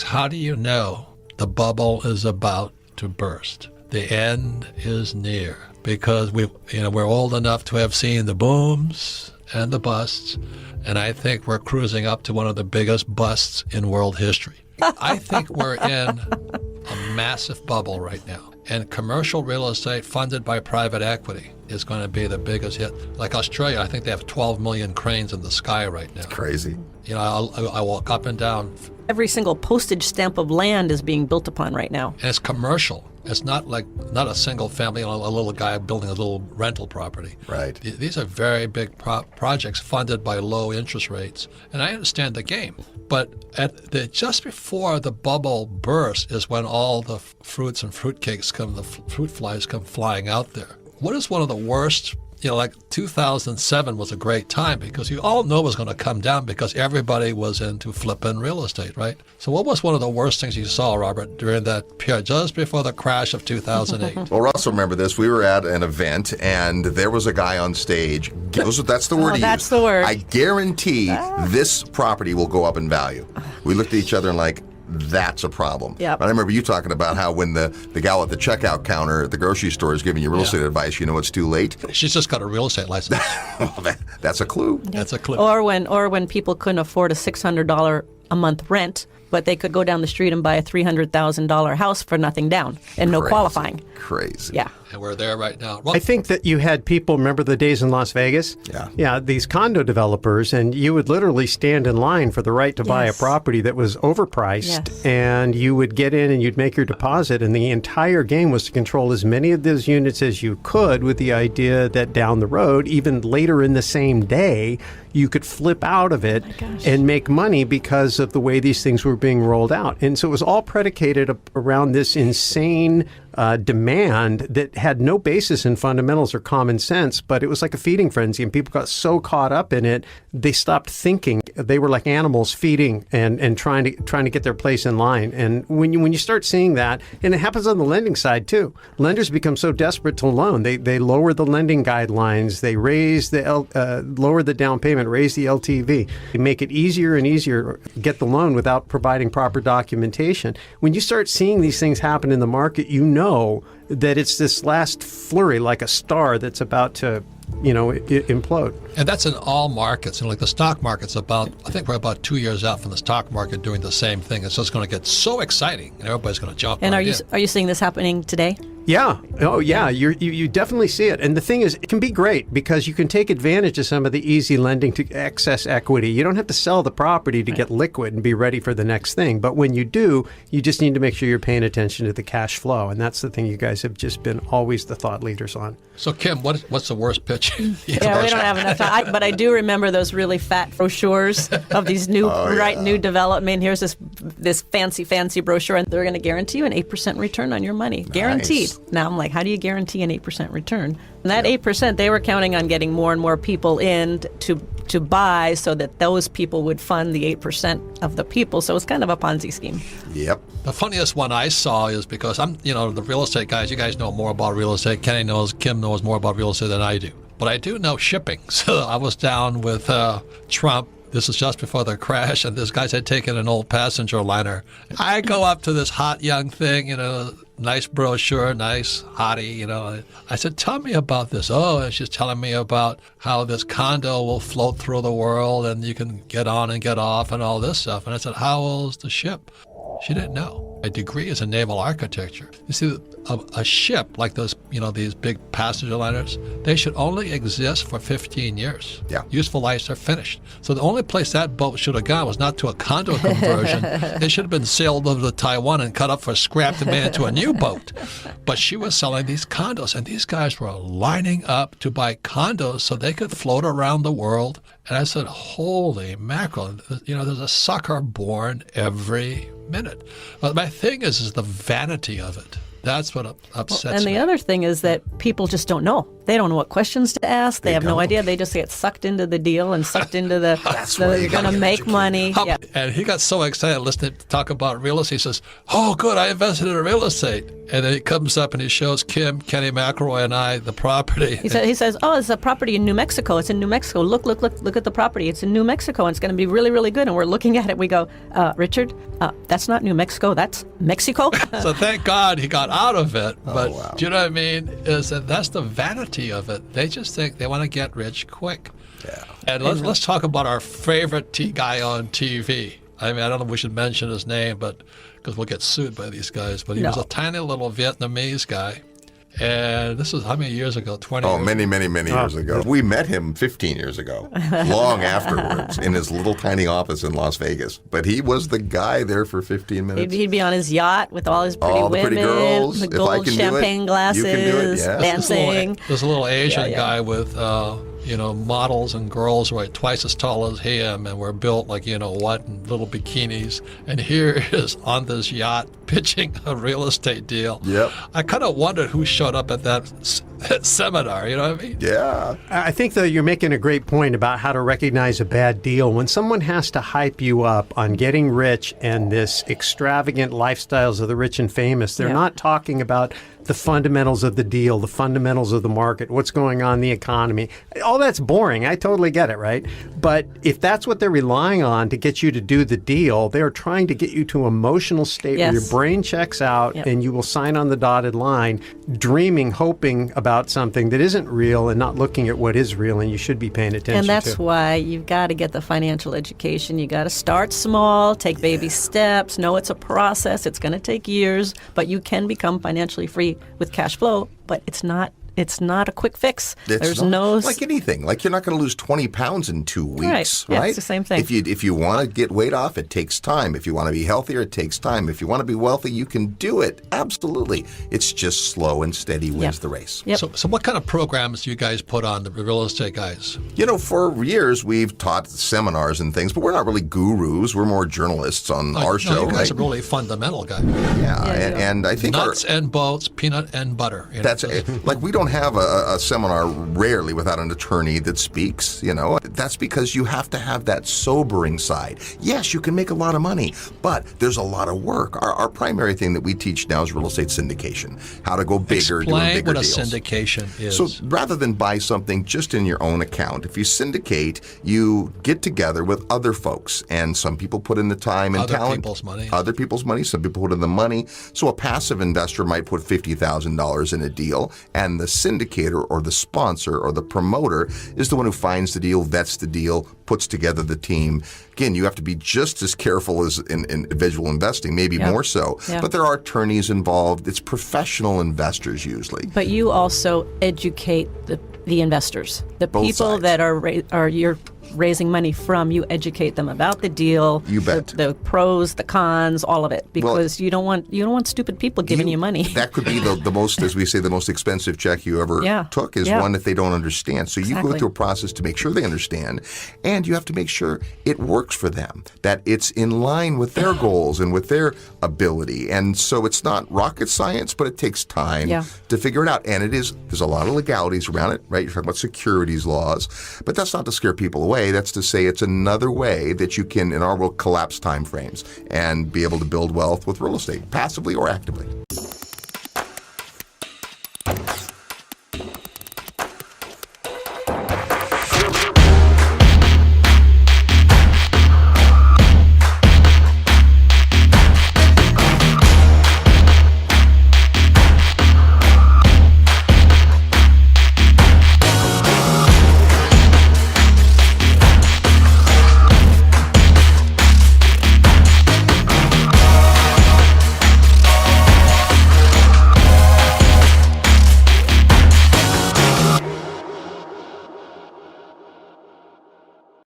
How do you know the bubble is about to burst? The end is near, because we're old enough to have seen the booms and the busts, and I think we're cruising up to one of the biggest busts in world history. I think we're in a massive bubble right now, and commercial real estate funded by private equity is going to be the biggest hit. Like Australia, I think they have 12 million cranes in the sky right now. It's crazy. I walk up and down. Every single postage stamp of land is being built upon right now. And it's commercial. It's not a single family, a little guy building a little rental property. Right. These are very big projects funded by low interest rates. And I understand the game. But just before the bubble bursts is when all the fruits and fruitcakes the fruit flies come flying out there. What is one of the worst? Like 2007 was a great time because you all know it was going to come down because everybody was into flipping real estate, right? So what was one of the worst things you saw, Robert, during that period, just before the crash of 2008? Well, Russ, remember this. We were at an event, and there was a guy on stage. That's the word he that's used. the word. I guarantee this property will go up in value. We looked at each other and like, that's a problem. Yep. But I remember you talking about how when the gal at the checkout counter at the grocery store is giving you real estate advice, it's too late. She's just got a real estate license. Well, that's a clue. That's a clue. Or when people couldn't afford a $600 a month rent, but they could go down the street and buy a $300,000 house for nothing down and no qualifying. Crazy. Yeah. And we're there right now. I think that you had people, remember the days in Las Vegas? Yeah. Yeah, these condo developers, and you would literally stand in line for the right to buy a property that was overpriced, and you would get in and you'd make your deposit, and the entire game was to control as many of those units as you could with the idea that down the road, even later in the same day, you could flip out of it and make money because of the way these things were being rolled out. And so it was all predicated around this insane demand that had no basis in fundamentals or common sense, but it was like a feeding frenzy, and people got so caught up in it, they stopped thinking. They were like animals feeding and trying to get their place in line. And when you start seeing that, and it happens on the lending side too, lenders become so desperate to loan, they lower the lending guidelines, they raise lower the down payment, raise the LTV, they make it easier and easier to get the loan without providing proper documentation. When you start seeing these things happen in the market, you know that it's this last flurry, like a star that's about to, implode. And that's in all markets. And like the stock market's I think we're about 2 years out from the stock market doing the same thing. It's just going to get so exciting, and everybody's going to jump. And right are you seeing this happening today? Yeah. Oh, yeah. You definitely see it. And the thing is, it can be great because you can take advantage of some of the easy lending to excess equity. You don't have to sell the property to get liquid and be ready for the next thing. But when you do, you just need to make sure you're paying attention to the cash flow. And that's the thing you guys have just been always the thought leaders on. So, Kim, what's the worst pitch? Yeah, we don't have enough time. But I do remember those really fat brochures of these new new development. Here's this fancy brochure, and they're going to guarantee you an 8% return on your money. Guaranteed. Now I'm like, how do you guarantee an 8% return? And that 8%, they were counting on getting more and more people in to buy so that those people would fund the 8% of the people. So it's kind of a Ponzi scheme. Yep. The funniest one I saw is because I'm, the real estate guys, you guys know more about real estate. Kim knows more about real estate than I do. But I do know shipping. So I was down with Trump. This is just before the crash, and this guy had taken an old passenger liner. I go up to this hot young thing, nice brochure, nice hottie, I said, tell me about this. Oh, and she's telling me about how this condo will float through the world and you can get on and get off and all this stuff. And I said, how old is the ship? She didn't know. My degree is in naval architecture. You see, a ship like those, these big passenger liners, they should only exist for 15 years. Yeah. Useful lives are finished. So the only place that boat should have gone was not to a condo conversion. It should have been sailed over to Taiwan and cut up for scrap and made into a new boat. But she was selling these condos, and these guys were lining up to buy condos so they could float around the world. And I said, holy mackerel, there's a sucker born every minute. But my thing is the vanity of it. That's what upsets me. And the other thing is that people just don't know. They don't know what questions to ask. They have no don't. idea. They just get sucked into the deal and sucked into the, why you you're going to gotta make educate money. How- Yeah. And he got so excited listening to talk about real estate. He says, "Oh, good, I invested in real estate." And then he comes up and he shows Kim, Kenny McElroy, and I the property. He says, "Oh, it's a property in New Mexico. It's in New Mexico. Look at the property. It's in New Mexico, and it's going to be really, really good." And we're looking at it. We go, "Richard, that's not New Mexico. That's Mexico." So thank God he got out of it. But wow. do you know what I mean? Is that that's the vanity of it. They just think they want to get rich quick. Yeah. And let's talk about our favorite guy on TV. I mean, I don't know if we should mention his name, but because we'll get sued by these guys. But he was a tiny little Vietnamese guy. And this was how many years ago? 20 Oh, years many years ago. We met him 15 years ago, long afterwards, in his little tiny office in Las Vegas. But he was the guy there for 15 minutes. He'd be on his yacht with all his pretty All the women, pretty girls. the If I gold can do it, champagne you glasses, can do it, yeah. dancing. There's a little Asian Yeah. guy with, models and girls who are twice as tall as him and were built like, in little bikinis. And here he is on this yacht pitching a real estate deal. Yep. I kind of wondered who showed up at that seminar, you know what I mean? Yeah. I think, though, you're making a great point about how to recognize a bad deal. When someone has to hype you up on getting rich and this extravagant lifestyles of the rich and famous, they're not talking about the fundamentals of the deal, the fundamentals of the market, what's going on in the economy. All that's boring. I totally get it, right? But if that's what they're relying on to get you to do the deal, they're trying to get you to an emotional state where your brain checks out and you will sign on the dotted line, dreaming, hoping about something that isn't real and not looking at what is real, and you should be paying attention And that's to. why you've got to get the financial education. You got to start small, take baby steps, know it's a process. It's going to take years, but you can become financially free with cash flow, but it's not a quick fix. There's no like anything. Like you're not going to lose 20 pounds in 2 weeks, Right. right? Yeah, it's the same thing. If you want to get weight off, it takes time. If you want to be healthier, it takes time. If you want to be wealthy, you can do it. Absolutely. It's just slow and steady wins the race. Yep. So what kind of programs do you guys put on the real estate guys? For years we've taught seminars and things, but we're not really gurus. We're more journalists on our show. You guys right? are really fundamental guys. And I think Nuts and bolts, peanut and butter. that's like we don't have a seminar rarely without an attorney that speaks. That's because you have to have that sobering side. Yes, you can make a lot of money, but there's a lot of work. Our primary thing that we teach now is real estate syndication, how to go bigger, doing Explain bigger what a deals. syndication is. So rather than buy something just in your own account, if you syndicate, you get together with other folks, and some people put in the time and Other talent. people's money. Other people's money. Some people put in the money. So a passive investor might put $50,000 in a deal, and the syndicator or the sponsor or the promoter is the one who finds the deal, vets the deal, puts together the team. Again, you have to be just as careful as in individual investing, maybe more so. Yeah. But there are attorneys involved. It's professional investors usually. But you also educate the investors, the Both people sides. that are you're raising money from. You educate them about the deal, You bet. the pros, the cons, all of it, because you don't want stupid people giving you money. That could be the most, as we say, the most expensive check you ever took is one that they don't understand. So you go through a process to make sure they understand, and you have to make sure it works for them, that it's in line with their goals and with their ability. And so it's not rocket science, but it takes time to figure it out. And there's a lot of legalities around it, right? You're talking about securities laws, but that's not to scare people away. That's to say it's another way that you can, in our world, collapse time frames and be able to build wealth with real estate, passively or actively.